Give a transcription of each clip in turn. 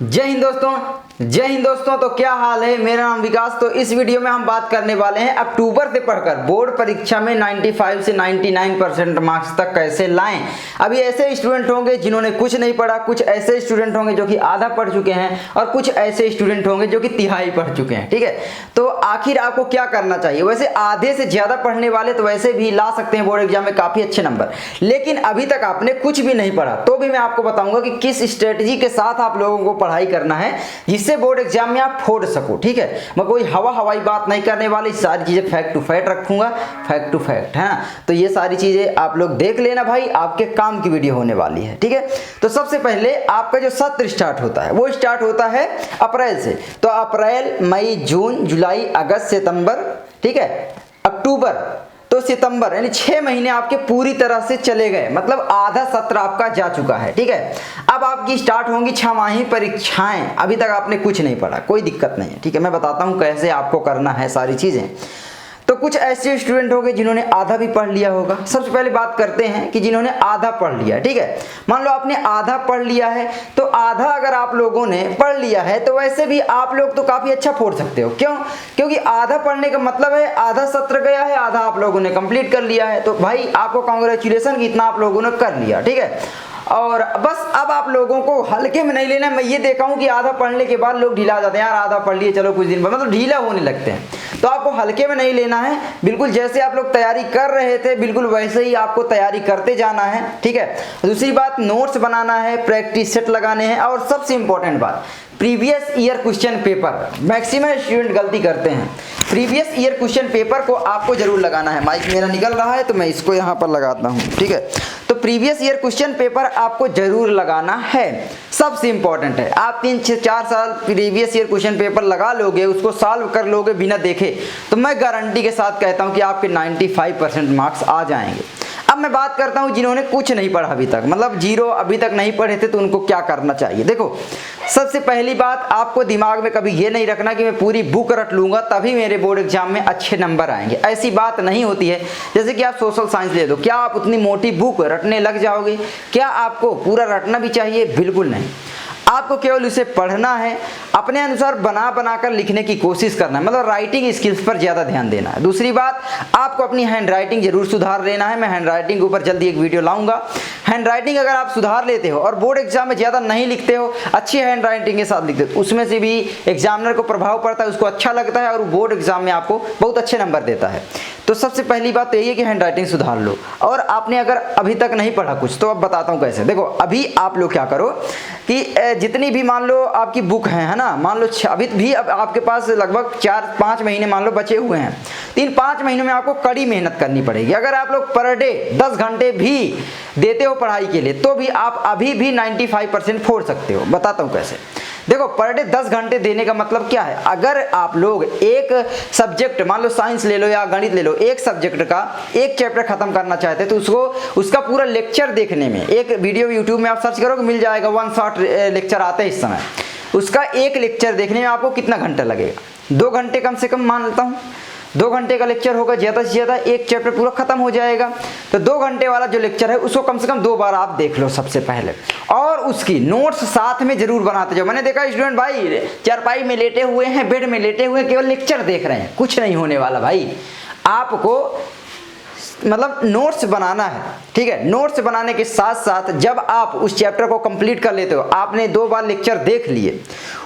जय हिंद दोस्तों, जय हिंद दोस्तों। तो क्या हाल है, मेरा नाम विकास। तो इस वीडियो में हम बात करने वाले हैं अक्टूबर से पढ़कर बोर्ड परीक्षा में 95 से 99% मार्क्स तक कैसे लाएं। अभी ऐसे स्टूडेंट होंगे जिन्होंने कुछ नहीं पढ़ा, कुछ ऐसे स्टूडेंट होंगे जो कि आधा पढ़ चुके हैं और कुछ ऐसे स्टूडेंट होंगे जो कि तिहाई पढ़ चुके हैं। ठीक है, तो आखिर आपको क्या करना चाहिए। वैसे आधे से ज्यादा पढ़ने वाले तो वैसे भी ला सकते हैं बोर्ड एग्जाम में काफी अच्छे नंबर, लेकिन अभी तक आपने कुछ भी नहीं पढ़ा तो भी मैं आपको बताऊंगा कि किस स्ट्रेटजी के साथ आप लोगों को पढ़ाई करना है जिससे बोर्ड एग्जाम में आप फोड़ सको। ठीक है, मैं कोई हवाई बात नहीं करने वाली, सारी चीजें फैक्ट टू फैक्ट रखूंगा, फैक्ट टू फैक्ट है। तो ये सारी चीजें आप लोग देख लेना भाई, आपके काम की वीडियो होने वाली है। ठीक है, तो सबसे पहले आपका जो सत्र स्टार्ट होता है वो स्टार्ट होता है अप्रैल से। तो अप्रैल, मई, जून, जुलाई, अगस्त, सितंबर, ठीक है, अक्टूबर, तो सितंबर, यानी 6 महीने आपके पूरी तरह से चले गए, मतलब आधा सत्र आपका जा चुका है। ठीक है, अब आपकी स्टार्ट होंगी 6 माही परीक्षाएं। अभी तक आपने कुछ नहीं पढ़ा, कोई दिक्कत नहीं है। ठीक है, मैं बताता हूं कैसे आपको करना है सारी चीजें। तो कुछ ऐसे स्टूडेंट होंगे जिन्होंने आधा भी पढ़ लिया होगा। सबसे पहले बात करते हैं कि जिन्होंने आधा पढ़ लिया। ठीक है, मान लो आपने आधा पढ़ लिया है, तो आधा अगर आप लोगों ने पढ़ लिया है तो वैसे भी आप लोग तो काफी अच्छा फोड़ सकते हो। क्यों? क्योंकि आधा पढ़ने का मतलब है आधा सत्र गया है, आधा आप लोगों ने कंप्लीट कर लिया है। तो भाई आपको कांग्रेचुलेसन कि इतना आप लोगों ने कर लिया। ठीक है, और बस अब आप लोगों को हल्के में नहीं लेना। मैं ये देखा हूं कि आधा पढ़ने के बाद लोग ढीला जाते हैं, यार आधा पढ़ लिए चलो कुछ दिन बाद, मतलब ढीला होने लगते हैं। तो आपको हल्के में नहीं लेना है, बिल्कुल जैसे आप लोग तैयारी कर रहे थे बिल्कुल वैसे ही आपको तैयारी करते जाना है। ठीक है, दूसरी बात, नोट्स बनाना है, प्रैक्टिस सेट लगाने हैं, और सबसे इंपॉर्टेंट बात, previous year question paper. Maximum student गलती करते हैं, प्रीवियस ईयर क्वेश्चन पेपर को आपको जरूर लगाना है। माइक मेरा निकल रहा है तो मैं इसको यहाँ पर लगाता हूँ। ठीक है, तो प्रीवियस ईयर क्वेश्चन पेपर आपको जरूर लगाना है, सबसे इंपॉर्टेंट है। आप 3-4 साल प्रीवियस ईयर क्वेश्चन पेपर लगा लोगे, उसको सॉल्व कर लोगे बिना देखे, तो मैं गारंटी के साथ कहता हूँ कि आपके 95% मार्क्स आ जाएंगे। अब मैं बात करता हूं जिन्होंने कुछ नहीं पढ़ा अभी तक, मतलब जीरो अभी तक नहीं पढ़े थे, तो उनको क्या करना चाहिए। देखो, सबसे पहली बात, आपको दिमाग में कभी ये नहीं रखना कि मैं पूरी बुक रट लूंगा तभी मेरे बोर्ड एग्जाम में अच्छे नंबर आएंगे। ऐसी बात नहीं होती है। जैसे कि आप सोशल साइंस ले दो, क्या आप उतनी मोटी बुक रटने लग जाओगे? क्या आपको पूरा रटना भी चाहिए? बिल्कुल नहीं। आपको केवल उसे पढ़ना है, अपने अनुसार बना कर लिखने की कोशिश करना है, मतलब राइटिंग स्किल्स पर ज्यादा ध्यान देना है। दूसरी बात, आपको अपनी हैंड राइटिंग जरूर सुधार लेना है। मैं हैंड राइटिंग के ऊपर जल्दी एक वीडियो लाऊंगा। हैंड राइटिंग अगर आप सुधार लेते हो और बोर्ड एग्जाम में ज्यादा नहीं लिखते हो, अच्छी हैंड राइटिंग के साथ लिखते हो, उसमें से भी एग्जामिनर को प्रभाव पड़ता है, उसको अच्छा लगता है और बोर्ड एग्जाम में आपको बहुत अच्छे नंबर देता है। तो सबसे पहली बात तो यही है कि हैंड राइटिंग सुधार लो। और आपने अगर अभी तक नहीं पढ़ा कुछ, तो अब बताता हूँ कैसे। देखो, अभी आप लोग क्या करो कि जितनी भी मान लो आपकी बुक है ना, मान लो अभी भी अब आपके पास लगभग 4-5 महीने मान लो बचे हुए हैं। 3-5 महीनों में आपको कड़ी मेहनत करनी पड़ेगी। अगर आप लोग पर डे 10 घंटे भी देते हो पढ़ाई के लिए, तो भी आप अभी भी 95% फोड़ सकते हो। बताता हूँ कैसे। देखो, पर डे 10 घंटे देने का मतलब क्या है। अगर आप लोग एक सब्जेक्ट, मान लो साइंस ले लो या गणित ले लो, एक सब्जेक्ट का एक चैप्टर खत्म करना चाहते हैं, तो उसको उसका पूरा लेक्चर देखने में, एक वीडियो यूट्यूब में आप सर्च करोगे मिल जाएगा, 1 शॉट लेक्चर आते हैं इस समय, उसका एक लेक्चर देखने में आपको कितना घंटा लगेगा? 2 घंटे कम से कम मान लेता हूँ। 2 घंटे का लेक्चर होगा, ज्यादा से ज्यादा एक चैप्टर पूरा खत्म हो जाएगा। तो 2 घंटे वाला जो लेक्चर है उसको कम से कम 2 बार आप देख लो सबसे पहले, और उसकी नोट्स साथ में जरूर बनाते जाओ। मैंने देखा स्टूडेंट भाई चारपाई में लेटे हुए हैं, बेड में लेटे हुए हैं, केवल लेक्चर देख रहे हैं, कुछ नहीं होने वाला भाई। आपको मतलब नोट्स बनाना है। ठीक है, नोट्स बनाने के साथ साथ जब आप उस चैप्टर को कंप्लीट कर लेते हो, आपने 2 बार लेक्चर देख लिए,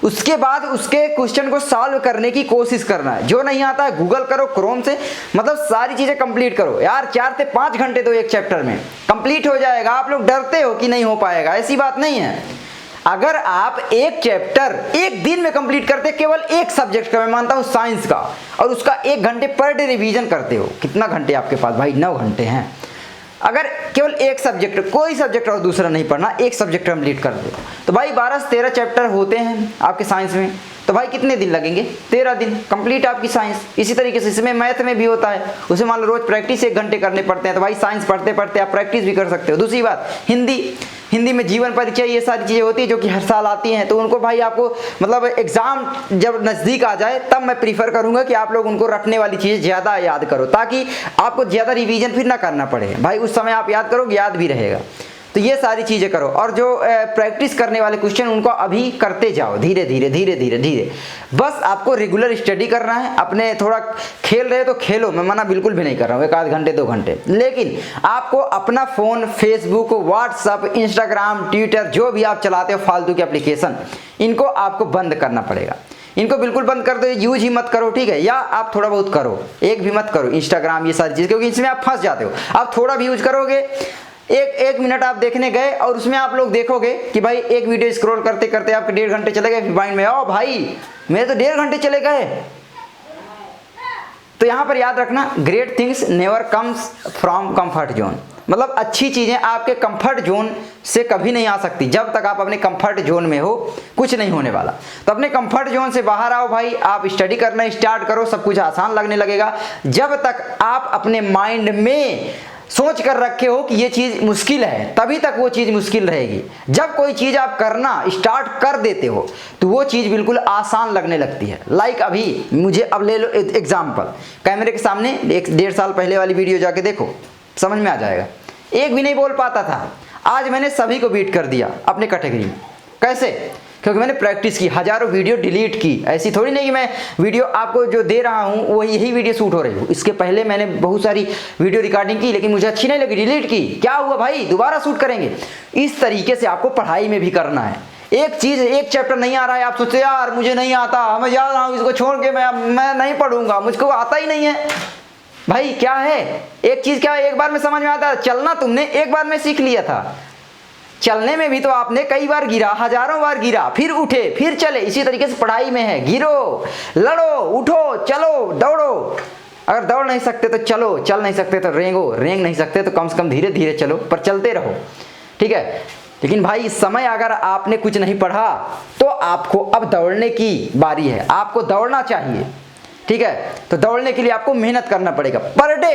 उसके बाद उसके क्वेश्चन को सॉल्व करने की कोशिश करना है। जो नहीं आता है गूगल करो, क्रोम से, मतलब सारी चीजें कंप्लीट करो यार। 4 से 5 घंटे तो एक चैप्टर में कंप्लीट हो जाएगा। आप लोग डरते हो कि नहीं हो पाएगा, ऐसी बात नहीं है। अगर आप एक चैप्टर एक दिन में कंप्लीट करते, केवल एक सब्जेक्ट का, मैं मानता हूं साइंस का, और उसका 1 घंटे पर डे रिवीजन करते हो, कितना घंटे आपके पास भाई? 9 घंटे हैं। अगर केवल एक सब्जेक्ट, कोई सब्जेक्ट और दूसरा नहीं पढ़ना, एक सब्जेक्ट कंप्लीट कर दो, तो भाई 12 से 13 चैप्टर होते हैं आपके साइंस में। तो भाई कितने दिन लगेंगे? 13 दिन कंप्लीट आपकी साइंस। इसी तरीके से इसमें मैथ में भी होता है, उसे मान लो रोज प्रैक्टिस 1 घंटे करने पड़ते हैं, तो भाई साइंस पढ़ते पढ़ते आप प्रैक्टिस भी कर सकते हो। दूसरी बात, हिंदी में जीवन परिचय, ये सारी चीजें होती है जो कि हर साल आती हैं, तो उनको भाई आपको मतलब एग्जाम जब नजदीक आ जाए तब मैं प्रीफर करूंगा कि आप लोग उनको रटने वाली चीजें ज्यादा याद करो, ताकि आपको ज्यादा रिवीजन फिर ना करना पड़े। भाई उस समय आप याद करो, याद भी रहेगा। तो ये सारी चीज़ें करो, और जो प्रैक्टिस करने वाले क्वेश्चन उनको अभी करते जाओ धीरे धीरे धीरे धीरे धीरे। बस आपको रेगुलर स्टडी करना है। अपने थोड़ा खेल रहे हो तो खेलो, मैं मना बिल्कुल भी नहीं कर रहा हूँ, 1 आध घंटे 2 घंटे, लेकिन आपको अपना phone, Facebook, WhatsApp, Instagram, Twitter जो भी आप चलाते हो फालतू के एप्लीकेशन, इनको आपको बंद करना पड़ेगा। इनको बिल्कुल बंद कर दो, यूज ही मत करो, ठीक है। या आप थोड़ा बहुत करो, एक भी मत करो इंस्टाग्राम, ये सारी चीज़, क्योंकि इसमें आप फंस जाते हो। आप थोड़ा भी यूज करोगे, एक मिनट आप देखने गए और उसमें आप लोग देखोगे कि भाई एक वीडियो स्क्रॉल करते करते आपके 1.5 घंटे चले गए, फिर माइंड में ओ भाई मेरे तो 1.5 घंटे चले गए। तो यहाँ पर याद रखना, great things never comes from comfort zone, मतलब अच्छी चीज़ें आपके कंफर्ट जोन से कभी नहीं आ सकती। जब तक आप अपने कंफर्ट जोन में हो कुछ नहीं होने वाला। तो अपने कंफर्ट जोन से बाहर आओ भाई, आप स्टडी करना स्टार्ट करो, सब कुछ आसान लगने लगेगा। जब तक आप अपने माइंड में सोच कर रखे हो कि ये चीज़ मुश्किल है, तभी तक वो चीज़ मुश्किल रहेगी। जब कोई चीज़ आप करना स्टार्ट कर देते हो तो वो चीज़ बिल्कुल आसान लगने लगती है। लाइक अभी मुझे, अब ले लो एग्जाम्पल, कैमरे के सामने 1-1.5 साल पहले वाली वीडियो जाके देखो, समझ में आ जाएगा। एक भी नहीं बोल पाता था, आज मैंने सभी को बीट कर दिया अपने कैटेगरी में। कैसे? क्योंकि मैंने प्रैक्टिस की, हज़ारों वीडियो डिलीट की। ऐसी थोड़ी नहीं कि मैं वीडियो आपको जो दे रहा हूँ वो यही वीडियो शूट हो रही हूँ। इसके पहले मैंने बहुत सारी वीडियो रिकॉर्डिंग की, लेकिन मुझे अच्छी नहीं लगी, डिलीट की। क्या हुआ भाई, दोबारा शूट करेंगे। इस तरीके से आपको पढ़ाई में भी करना है। एक चीज़, एक चैप्टर नहीं आ रहा है, आप सोचते यार मुझे नहीं आता, मैं जा रहा हूँ इसको छोड़ के, मैं नहीं पढ़ूंगा, मुझको आता ही नहीं है। भाई क्या है, एक चीज़ क्या है, एक बार में समझ में आता है। चलना तुमने एक बार में सीख लिया था, चलने में भी तो आपने कई बार गिरा, हजारों बार गिरा, फिर उठे, फिर चले। इसी तरीके से पढ़ाई में है, गिरो, लड़ो, उठो, चलो, दौड़ो। अगर दौड़ नहीं सकते तो चलो, चल नहीं सकते तो रेंगो, रेंग नहीं सकते तो कम से कम धीरे धीरे चलो, पर चलते रहो, ठीक है। लेकिन भाई इस समय अगर आपने कुछ नहीं पढ़ा तो आपको अब दौड़ने की बारी है, आपको दौड़ना चाहिए, ठीक है। तो दौड़ने के लिए आपको मेहनत करना पड़ेगा। पर डे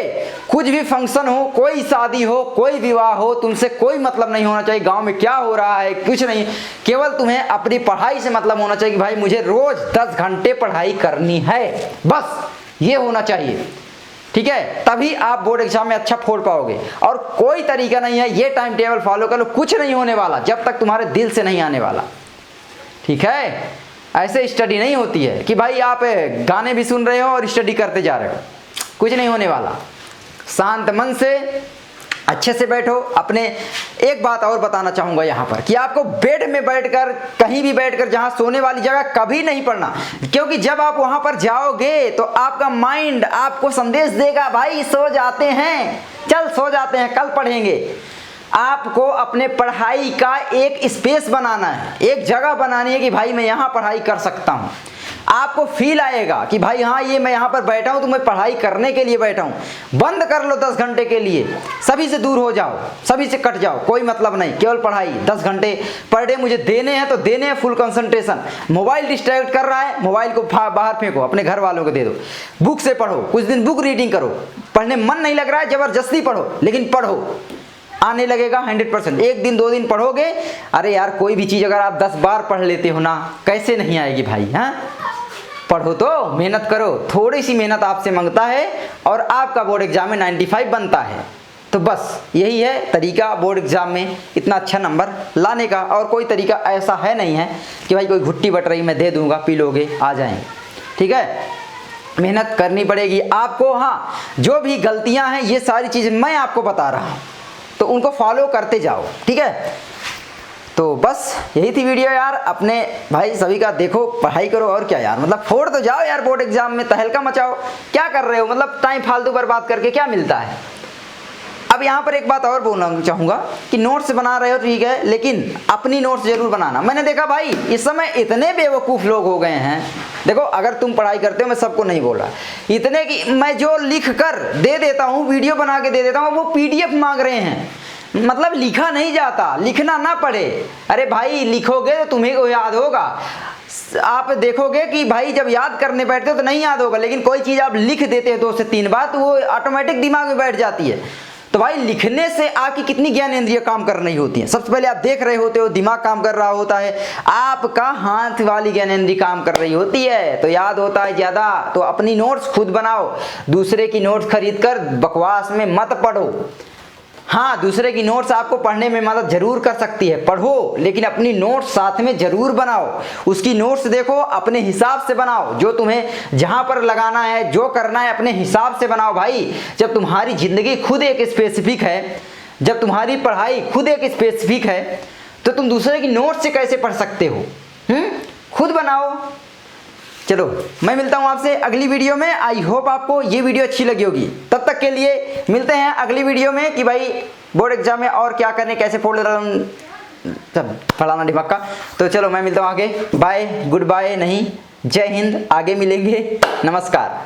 कुछ भी फंक्शन हो, कोई शादी हो, कोई विवाह हो, तुमसे कोई मतलब नहीं होना चाहिए गांव में क्या हो रहा है, कुछ नहीं। केवल तुम्हें अपनी पढ़ाई से मतलब होना चाहिए कि भाई मुझे रोज 10 घंटे पढ़ाई करनी है, बस ये होना चाहिए, ठीक है। तभी आप बोर्ड एग्जाम में अच्छा फोड़ पाओगे। और कोई तरीका नहीं है, ये टाइम टेबल फॉलो कर लो, कुछ नहीं होने वाला जब तक तुम्हारे दिल से नहीं आने वाला, ठीक है। ऐसे स्टडी नहीं होती है कि भाई आप गाने भी सुन रहे हो और स्टडी करते जा रहे हो, कुछ नहीं होने वाला। शांत मन से अच्छे से बैठो। अपने एक बात और बताना चाहूँगा यहाँ पर कि आपको बेड में बैठकर, कहीं भी बैठकर, जहाँ सोने वाली जगह कभी नहीं पढ़ना, क्योंकि जब आप वहाँ पर जाओगे तो आपका माइंड आपको संदेश देगा भाई सो जाते हैं, चल सो जाते हैं, कल पढ़ेंगे। आपको अपने पढ़ाई का एक स्पेस बनाना है, एक जगह बनानी है कि भाई मैं यहाँ पढ़ाई कर सकता हूँ। आपको फील आएगा कि भाई हाँ ये मैं यहाँ पर बैठा हूँ तो मैं पढ़ाई करने के लिए बैठा हूँ। बंद कर लो 10 घंटे के लिए, सभी से दूर हो जाओ, सभी से कट जाओ, कोई मतलब नहीं, केवल पढ़ाई। 10 घंटे पर डे मुझे देने हैं तो देने हैं, फुल कंसंट्रेशन। मोबाइल डिस्ट्रैक्ट कर रहा है, मोबाइल को बाहर फेंको, अपने घर वालों को दे दो। बुक से पढ़ो, कुछ दिन बुक रीडिंग करो। पढ़ने मन नहीं लग रहा है, जबरदस्ती पढ़ो, लेकिन पढ़ो, आने लगेगा 100%। 1 दिन 2 दिन पढ़ोगे, अरे यार कोई भी चीज़ अगर आप 10 बार पढ़ लेते हो ना, कैसे नहीं आएगी भाई। हाँ पढ़ो तो मेहनत करो, थोड़ी सी मेहनत आपसे मांगता है और आपका बोर्ड एग्जाम में 95 बनता है। तो बस यही है तरीका बोर्ड एग्जाम में इतना अच्छा नंबर लाने का। और कोई तरीका ऐसा है नहीं है कि भाई कोई घुट्टी बट रही मैं दे दूंगा, पी लोगे आ जाएंगे, ठीक है। मेहनत करनी पड़ेगी आपको। हाँ जो भी गलतियां हैं ये सारी चीज़ें मैं आपको बता रहा हूँ, तो उनको फॉलो करते जाओ, ठीक है। तो बस यही थी वीडियो यार। अपने भाई सभी का देखो, पढ़ाई करो, और क्या यार, मतलब फोड़ तो जाओ यार बोर्ड एग्जाम में, तहलका मचाओ। क्या कर रहे हो, मतलब टाइम फालतू बर्बाद करके क्या मिलता है। अब यहाँ पर एक बात और बोलना चाहूँगा कि नोट्स बना रहे हो ठीक है, लेकिन अपनी नोट्स जरूर बनाना। मैंने देखा भाई इस समय इतने बेवकूफ़ लोग हो गए हैं। देखो अगर तुम पढ़ाई करते हो, मैं सबको नहीं बोल रहा, इतने कि मैं जो लिख कर दे देता हूँ, वीडियो बना के दे देता हूँ, वो PDF मांग रहे हैं। मतलब लिखा नहीं जाता, लिखना ना पड़े। अरे भाई लिखोगे तो तुम्हें को याद होगा। आप देखोगे कि भाई जब याद करने बैठते हो तो नहीं याद होगा, लेकिन कोई चीज़ आप लिख देते हो 2 से 3 बार तो वो ऑटोमेटिक दिमाग में बैठ जाती है। तो भाई लिखने से आपकी कितनी ज्ञान इंद्रिय काम कर रही होती है। सबसे पहले आप देख रहे होते हो, दिमाग काम कर रहा होता है, आपका हाथ वाली ज्ञान इंद्रिय काम कर रही होती है, तो याद होता है ज़्यादा। तो अपनी नोट्स खुद बनाओ, दूसरे की नोट्स खरीद कर बकवास में मत पढ़ो। हाँ, दूसरे की नोट्स आपको पढ़ने में मदद जरूर कर सकती है, पढ़ो, लेकिन अपनी नोट्स साथ में जरूर बनाओ। उसकी नोट्स देखो, अपने हिसाब से बनाओ, जो तुम्हें जहां पर लगाना है, जो करना है अपने हिसाब से बनाओ भाई। जब तुम्हारी जिंदगी खुद एक स्पेसिफिक है, जब तुम्हारी पढ़ाई खुद एक स्पेसिफिक है, तो तुम दूसरे की नोट्स से कैसे पढ़ सकते हो? खुद बनाओ। चलो, मैं मिलता हूं आपसे अगली वीडियो में। आई होप आपको ये वीडियो अच्छी लगी होगी। तब तक के लिए मिलते हैं अगली वीडियो में कि भाई बोर्ड एग्जाम में और क्या करने, कैसे फोल्डर सब फलाना दिमाग का। तो चलो, मैं मिलता हूं आगे। बाय, गुड बाय नहीं, जय हिंद। आगे मिलेंगे, नमस्कार।